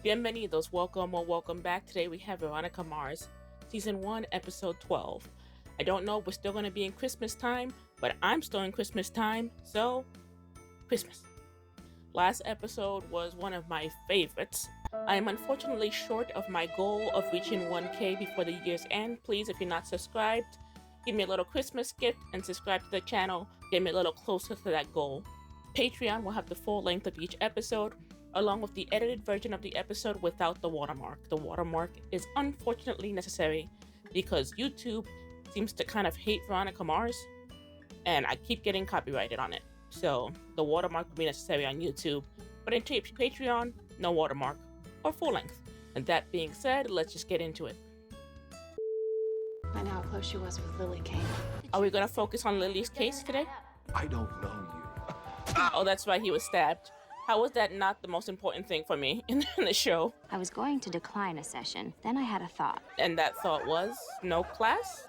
Bienvenidos, welcome or welcome back. Today we have Veronica Mars, Season 1, Episode 12. I don't know if we're still going to be in Christmas time, but I'm still in Christmas time, so Christmas. Last episode was one of my favorites. I am unfortunately short of my goal of reaching 1K before the year's end. Please, if you're not subscribed, give me a little Christmas gift and subscribe to the channel. Get me a little closer to that goal. Patreon will have the full length of each episode, along with the edited version of the episode without the watermark. The watermark is unfortunately necessary because YouTube seems to kind of hate Veronica Mars, and I keep getting copyrighted on it. So the watermark will be necessary on YouTube, but in Patreon, no watermark or full length. And that being said, let's just get into it. I know how close she was with Lily Kane. Are we gonna focus on Lily's case today? I don't know you. Oh, that's right, he was stabbed. How was that not the most important thing for me in the show? I was going to decline a session. Then I had a thought. And that thought was no class?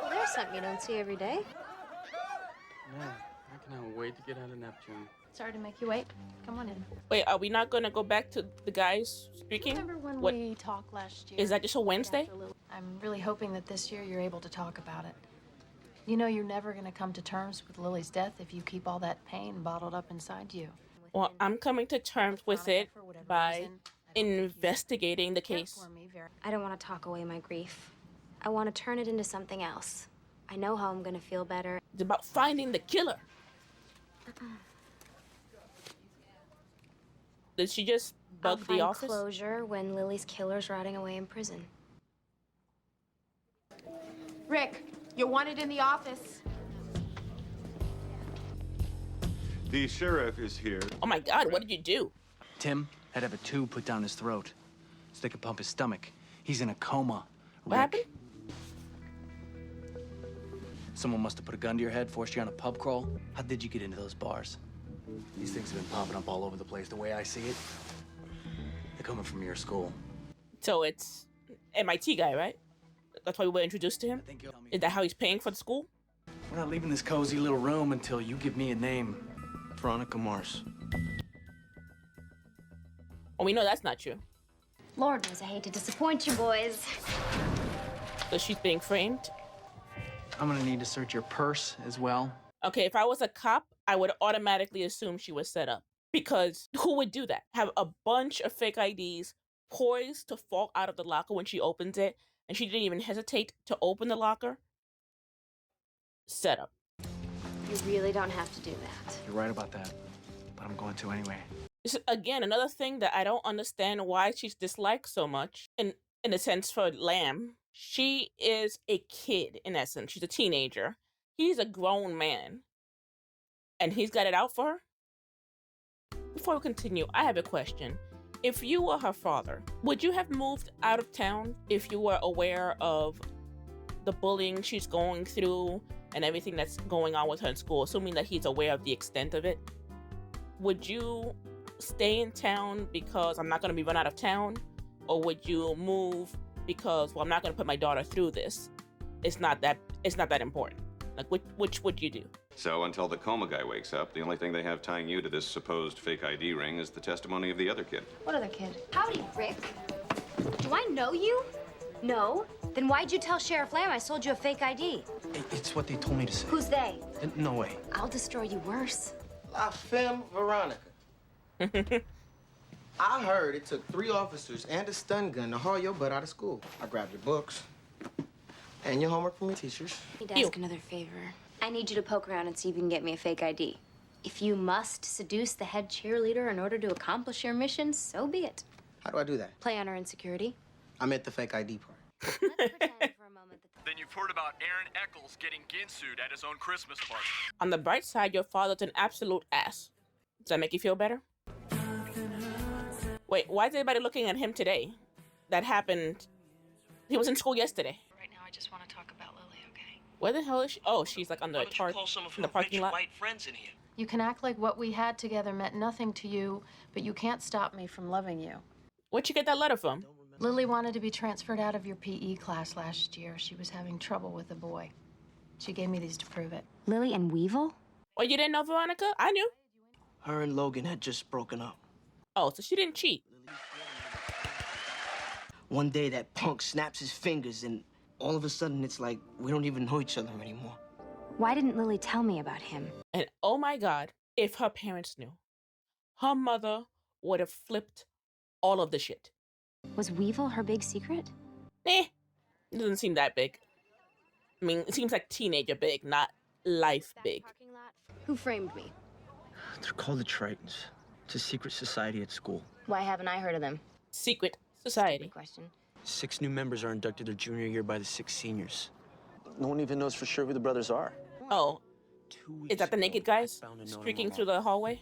Well, there's something you don't see every day. Man, I cannot wait to get out of Neptune. Sorry to make you wait. Come on in. Wait, are we not going to go back to the guys speaking? Remember when What? we talked last year? Is that just a Wednesday? I'm really hoping that this year you're able to talk about it. You know you're never going to come to terms with Lily's death if you keep all that pain bottled up inside you. Well, I'm coming to terms with it by investigating the case. I don't want to talk away my grief. I want to turn it into something else. I know how I'm going to feel better. It's about finding the killer. Did she just I'll bug find the office? closure when Lily's killer's rotting away in prison. Rick, you're wanted in the office. The sheriff is here. Oh my God, what did you do? Tim had to have a tube put down his throat so they could pump his stomach. He's in a coma. What happened? Someone must have put a gun to your head, forced you on a pub crawl. How did you get into those bars? These things have been popping up all over the place. The way I see it, they're coming from your school. So it's MIT guy, right? That's why we were introduced to him? I think you'll tell me. Is that how he's paying for the school? We're not leaving this cozy little room until you give me a name. Veronica Mars. Well, we know that's not true. Lord knows I hate to disappoint you boys. So she's being framed. I'm gonna need to search your purse as well. Okay, if I was a cop, I would automatically assume she was set up. Because who would do that? Have a bunch of fake IDs poised to fall out of the locker when she opens it, and she didn't even hesitate to open the locker? Set up. You really don't have to do that. You're right about that, but I'm going to anyway. This is, again, another thing that I don't understand why she's disliked so much. In a sense, for Lamb, she is a kid, in essence. She's a teenager. He's a grown man. And he's got it out for her? Before we continue, I have a question. If you were her father, would you have moved out of town if you were aware of the bullying she's going through and everything that's going on with her in school, assuming that he's aware of the extent of it? Would you stay in town because I'm not going to be run out of town? Or would you move because, well, I'm not going to put my daughter through this? It's not that important. Like, which would you do? So until the coma guy wakes up, the only thing they have tying you to this supposed fake ID ring is the testimony of the other kid. What other kid? Howdy, Rick. Do I know you? No? Then why'd you tell Sheriff Lamb I sold you a fake ID? It's what they told me to say. Who's they? No way. I'll destroy you worse. La femme Veronica. I heard it took 3 officers and a stun gun to haul your butt out of school. I grabbed your books and your homework from your teachers. I need to ask another favor. I need you to poke around and see if you can get me a fake ID. If you must seduce the head cheerleader in order to accomplish your mission, so be it. How do I do that? Play on her insecurity. I meant the fake ID part. Let's pretend for a moment that Then you've heard about Aaron Eccles getting ginsued at his own Christmas party. On the bright side, your father's an absolute ass. Does that make you feel better? Wait, why is everybody looking at him today? That happened. He was in school yesterday. Right now, I just want to talk about Lily, okay? Where the hell is she? Oh, she's like on the in the parking lot. white friends in here? You can act like what we had together meant nothing to you, but you can't stop me from loving you. Where'd you get that letter from? Lily wanted to be transferred out of your PE class last year. She was having trouble with a boy. She gave me these to prove it. Lily and Weevil? Oh, you didn't know Veronica? I knew. Her and Logan had just broken up. Oh, so she didn't cheat. One day that punk snaps his fingers and all of a sudden it's like we don't even know each other anymore. Why didn't Lily tell me about him? And oh my God, if her parents knew, her mother would have flipped all of the shit. Was Weevil her big secret? It doesn't seem that big. I mean, it seems like teenager big, not life big. Who framed me? They're called the Tritons. It's a secret society at school. Why haven't I heard of them? Secret society. Good question. 6 new members are inducted their junior year by the 6 seniors. No one even knows for sure who the brothers are. Oh, 2 weeks is that the ago, naked guys I found a note on streaking my through wall. the hallway?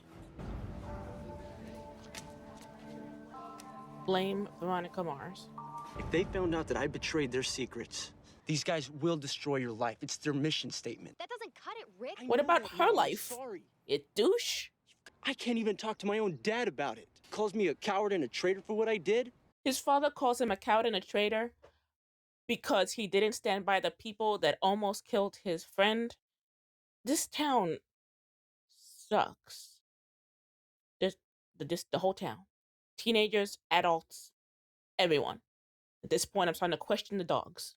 Blame Veronica Mars. If they found out that I betrayed their secrets, these guys will destroy your life. It's their mission statement. That doesn't cut it, Rick. What about her I'm life? sorry. It douche. I can't even talk to my own dad about it. Calls me a coward and a traitor for what I did. His father calls him a coward and a traitor because he didn't stand by the people that almost killed his friend. This town sucks. The whole town. Teenagers, adults, everyone. At this point, I'm starting to question the dogs.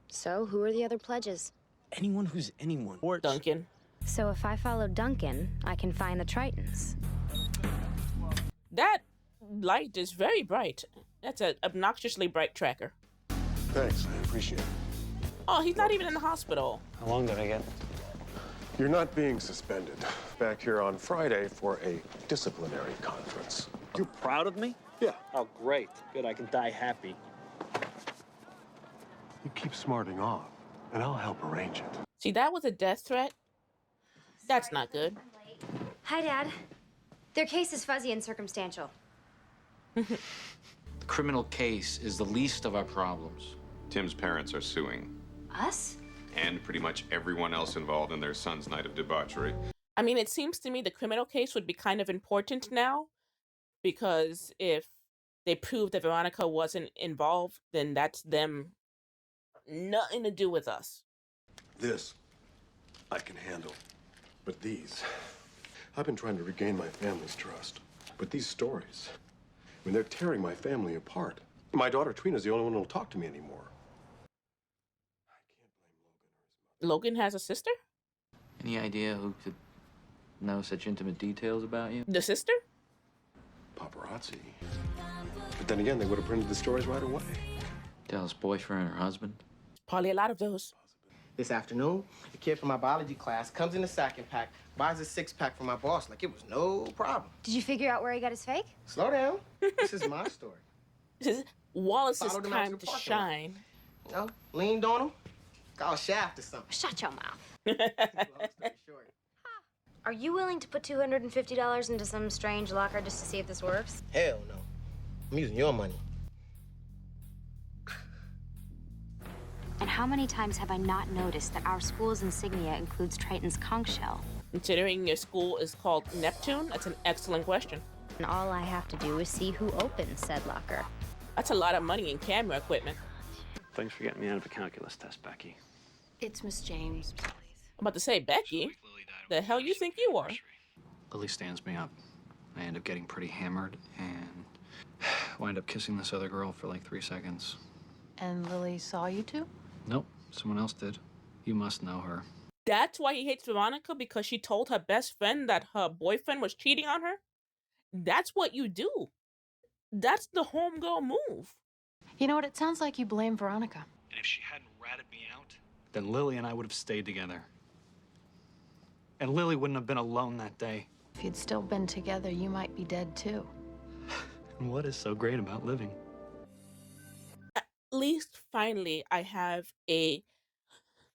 So, who are the other pledges? Anyone who's anyone. Duncan. So, if I follow Duncan, I can find the Tritons. That light is very bright. That's an obnoxiously bright tracker. Thanks, I appreciate it. Oh, he's not even in the hospital. How long did I get? You're not being suspended. Back here on Friday for a disciplinary conference. You're proud of me? Yeah. Oh, great. Good, I can die happy. You keep smarting off, and I'll help arrange it. See, that was a death threat. That's not good. Hi, Dad. Their case is fuzzy and circumstantial. The criminal case is the least of our problems. Tim's parents are suing, Us? and pretty much everyone else involved in their son's night of debauchery. I mean, it seems to me the criminal case would be kind of important now, because if they prove that Veronica wasn't involved, then that's them. Nothing to do with us. This, I can handle. But these, I've been trying to regain my family's trust. But these stories, I mean, they're tearing my family apart. My daughter Trina's the only one who'll talk to me anymore. I can't blame Logan or his mother. Logan has a sister? Any idea who could know such intimate details about you? The sister? Paparazzi. But then again, they would have printed the stories right away. Dell's boyfriend or husband? Probably a lot of those. This afternoon, the kid from my biology class comes in a sacking pack, buys a 6-pack from my boss like it was no problem. Did you figure out where he got his fake? Slow down. This is my story. This is Wallace's Followed him out time to the to parking lot. shine. You know, leaned on him, got a shaft or something. Shut your mouth. Long story short. Are you willing to put $250 into some strange locker just to see if this works? Hell no. I'm using your money. And how many times have I not noticed that our school's insignia includes Triton's conch shell? Considering your school is called Neptune, that's an excellent question. And all I have to do is see who opens said locker. That's a lot of money in camera equipment. Thanks for getting me out of a calculus test, Becky. It's Miss James, please. I'm about to say, Becky, the hell you think you are? Lily stands me up. I end up getting pretty hammered and wind up kissing this other girl for like 3 seconds. And Lily saw you two? Nope, someone else did. You must know her. That's why he hates Veronica, because she told her best friend that her boyfriend was cheating on her? That's what you do. That's the homegirl move. You know what? It sounds like you blame Veronica. And if she hadn't ratted me out, then Lily and I would have stayed together. And Lily wouldn't have been alone that day. If you'd still been together, you might be dead too. And what is so great about living? At least finally I have a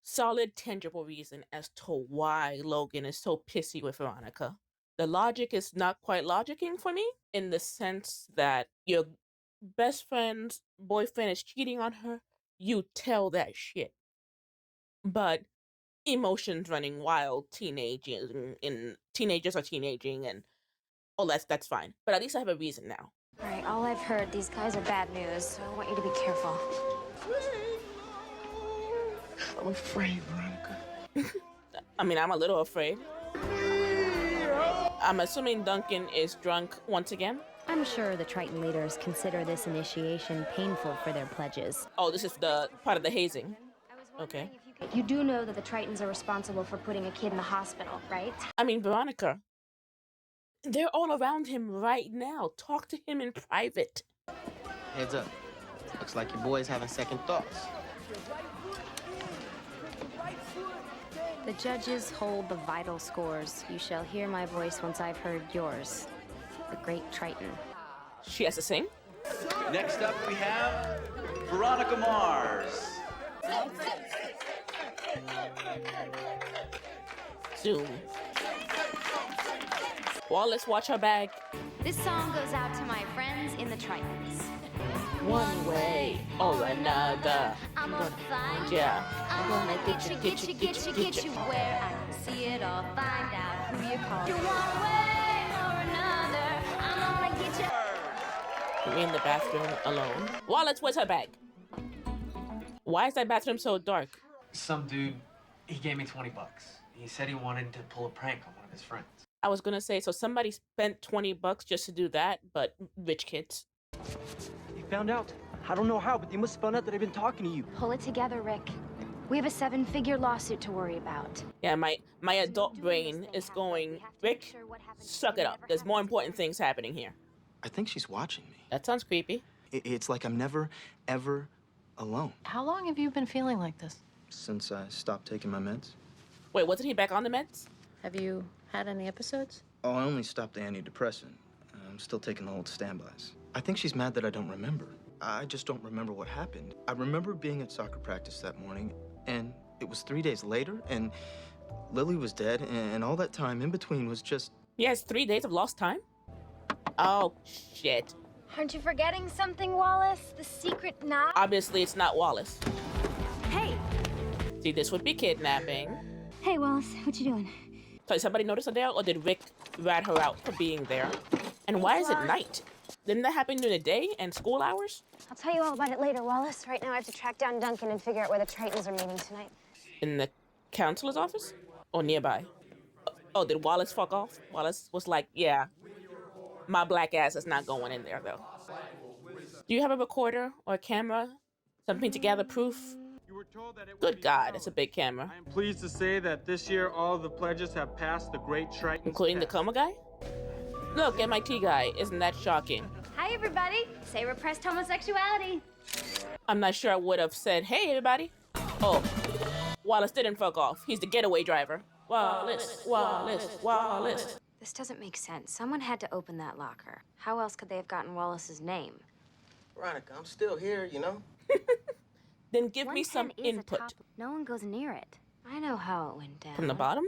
solid, tangible reason as to why Logan is so pissy with Veronica. The logic is not quite logicking for me, in the sense that your best friend's boyfriend is cheating on her, you tell that shit. But emotions running wild, teenagers and teenagers are teenaging, and oh, that's fine. But at least I have a reason now. All right, all I've heard, these guys are bad news, so I want you to be careful. I'm afraid, Veronica. I mean, I'm a little afraid. I'm assuming Duncan is drunk once again. I'm sure the Triton leaders consider this initiation painful for their pledges. Oh, this is the part of the hazing. Okay. You do know that the Tritons are responsible for putting a kid in the hospital, right? I mean, Veronica, they're all around him right now. Talk to him in private. Heads up. Looks like your boy's having second thoughts. The judges hold the vital scores. You shall hear my voice once I've heard yours. The great Triton. She has to sing? Next up, we have Veronica Mars. Zoom. Wallace, watch her bag. This song goes out to my friends in the Tritons. One way or another. I'm gonna find ya. I'm gonna get you where I can see it all. Find out who you call. You one way or another. I'm gonna get you. We're in the bathroom alone. Wallace, where's her bag? Why is that bathroom so dark? Some dude, he gave me 20 bucks. He said he wanted to pull a prank on one of his friends. I was gonna say, so somebody spent 20 bucks just to do that, but rich kids. They found out. I don't know how, but they must have found out that I've been talking to you. Pull it together, Rick. We have a 7-figure lawsuit to worry about. Yeah, my adult brain is going, Rick, suck it up. There's more important things happening here. I think she's watching me. That sounds creepy. It's like I'm never, ever alone. How long have you been feeling like this? Since I stopped taking my meds. Wait, wasn't he back on the meds? Have you had any episodes? Oh, I only stopped the antidepressant. I'm still taking the old standbys. I think she's mad that I don't remember. I just don't remember what happened. I remember being at soccer practice that morning, and it was 3 days later, and Lily was dead, and all that time in between was just... He has 3 days of lost time? Oh, shit. Aren't you forgetting something, Wallace? The secret knot? Obviously, it's not Wallace. Hey! See, this would be kidnapping. Hey, Wallace, what you doing? So did somebody notice her there, or did Rick rat her out for being there? And why is it night? Didn't that happen during the day and school hours? I'll tell you all about it later, Wallace. Right now I have to track down Duncan and figure out where the Tritons are meeting tonight. In the counselor's office? Or nearby? Oh, did Wallace fuck off? Wallace was like, yeah, my black ass is not going in there, though. Do you have a recorder or a camera? Something to gather proof? Good God, it's a big camera. I am pleased to say that this year all of the pledges have passed the Great Triton. Including the coma guy? Look, MIT guy. Isn't that shocking? Hi, everybody. Say repressed homosexuality. I'm not sure I would have said, hey, everybody. Oh, Wallace didn't fuck off. He's the getaway driver. Wallace, Wallace, Wallace. This doesn't make sense. Someone had to open that locker. How else could they have gotten Wallace's name? Veronica, I'm still here, you know? Then give me some 110 is a input. top. No one goes near it. I know how it went down. From the bottom?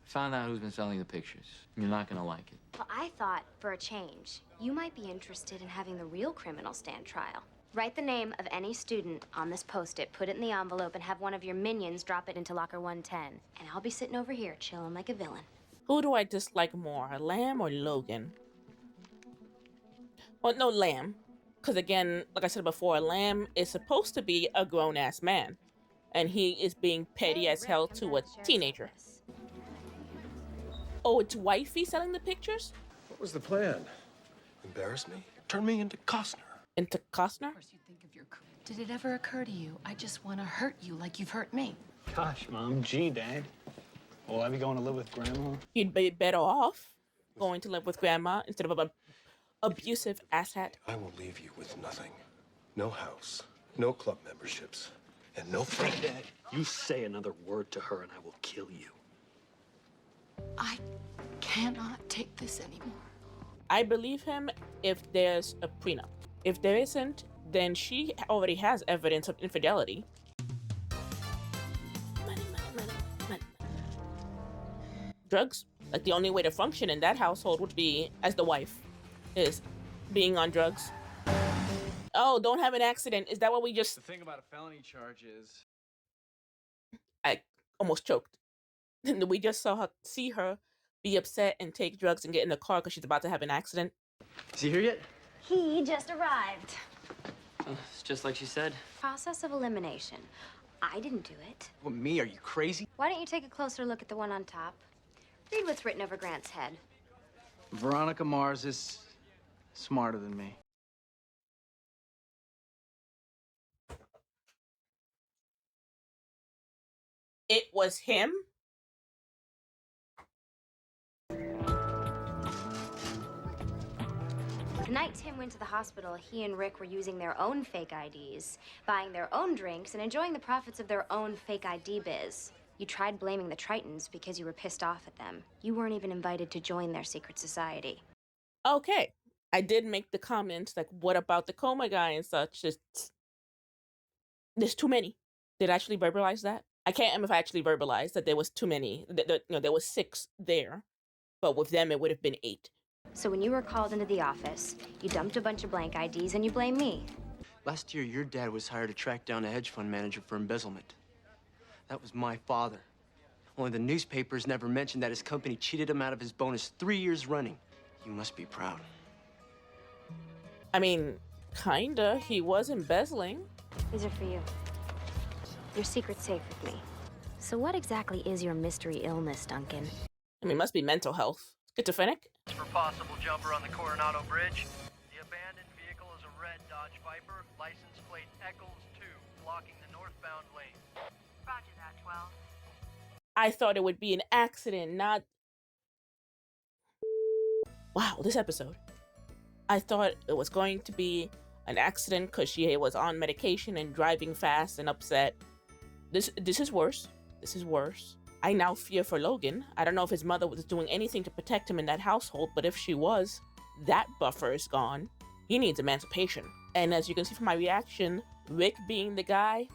Found out who's been selling the pictures. You're not gonna like it. Well, I thought, for a change, you might be interested in having the real criminal stand trial. Write the name of any student on this Post-it, put it in the envelope, and have one of your minions drop it into locker 110. And I'll be sitting over here, chilling like a villain. Who do I dislike more, Lamb or Logan? Well, no, Lamb. Because again, like I said before, Lamb is supposed to be a grown-ass man. And he is being petty as hell to a teenager. Oh, it's Wifey selling the pictures? What was the plan? Embarrass me? Turn me into Costner? Into Costner? Did it ever occur to you, I just want to hurt you like you've hurt me? Gosh, Mom. Gee, Dad. Will I be going to live with Grandma? You'd be better off going to live with Grandma instead of an abusive asshat. I will leave you with nothing. No house, no club memberships, and no friend. Dad, you say another word to her and I will kill you. I cannot take this anymore. I believe him if there's a prenup. If there isn't, then she already has evidence of infidelity. Money, money, money, money. Drugs? Like the only way to function in that household would be as the wife is being on drugs. Oh, don't have an accident. Is that what we just... The thing about a felony charge is... I almost choked. We just see her be upset and take drugs and get in the car because she's about to have an accident. Is he here yet? He just arrived. It's just like she said. Process of elimination. I didn't do it. What, me? Are you crazy? Why don't you take a closer look at the one on top? Read what's written over Grant's head. Veronica Mars is Smarter than me. It was him? The night Tim went to the hospital, he and Rick were using their own fake IDs, buying their own drinks, and enjoying the profits of their own fake ID biz. You tried blaming the Tritons because you were pissed off at them. You weren't even invited to join their secret society. Okay. I did make the comments like, what about the coma guy and such? There's too many. Did I actually verbalize that? I can't remember if I actually verbalized that there was too many. There was 6 there, but with them it would have been 8. So when you were called into the office, you dumped a bunch of blank IDs and you blame me. Last year, your dad was hired to track down a hedge fund manager for embezzlement. That was my father. Only the newspapers never mentioned that his company cheated him out of his bonus 3 years running. You must be proud. I mean, kinda. He was embezzling. These are for you. Your secret's safe with me. So what exactly is your mystery illness, Duncan? I mean, it must be mental health. Schizophrenic? For possible jumper on the Coronado Bridge. The abandoned vehicle is a red Dodge Viper, license plate Eccles 2, blocking the northbound lane. Roger that, 12. I thought it would be an accident, not... Wow, this episode. I thought it was going to be an accident because she was on medication and driving fast and upset. This is worse. This is worse. I now fear for Logan. I don't know if his mother was doing anything to protect him in that household, but if she was, that buffer is gone. He needs emancipation. And as you can see from my reaction, Rick being the guy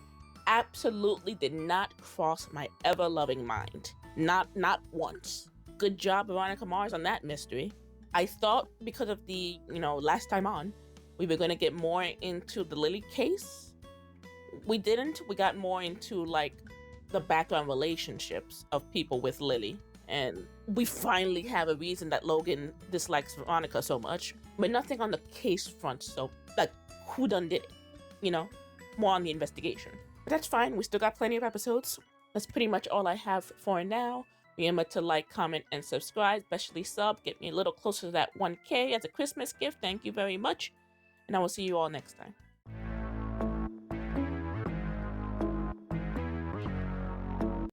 absolutely did not cross my ever-loving mind. Not once. Good job, Veronica Mars, on that mystery. I thought because of the, last time on, we were going to get more into the Lily case. We didn't. We got more into, the background relationships of people with Lily. And we finally have a reason that Logan dislikes Veronica so much. But nothing on the case front, so, who done did it? More on the investigation. But that's fine. We still got plenty of episodes. That's pretty much all I have for now. Remember to like, comment, and subscribe, especially sub. Get me a little closer to that 1K as a Christmas gift. Thank you very much. And I will see you all next time.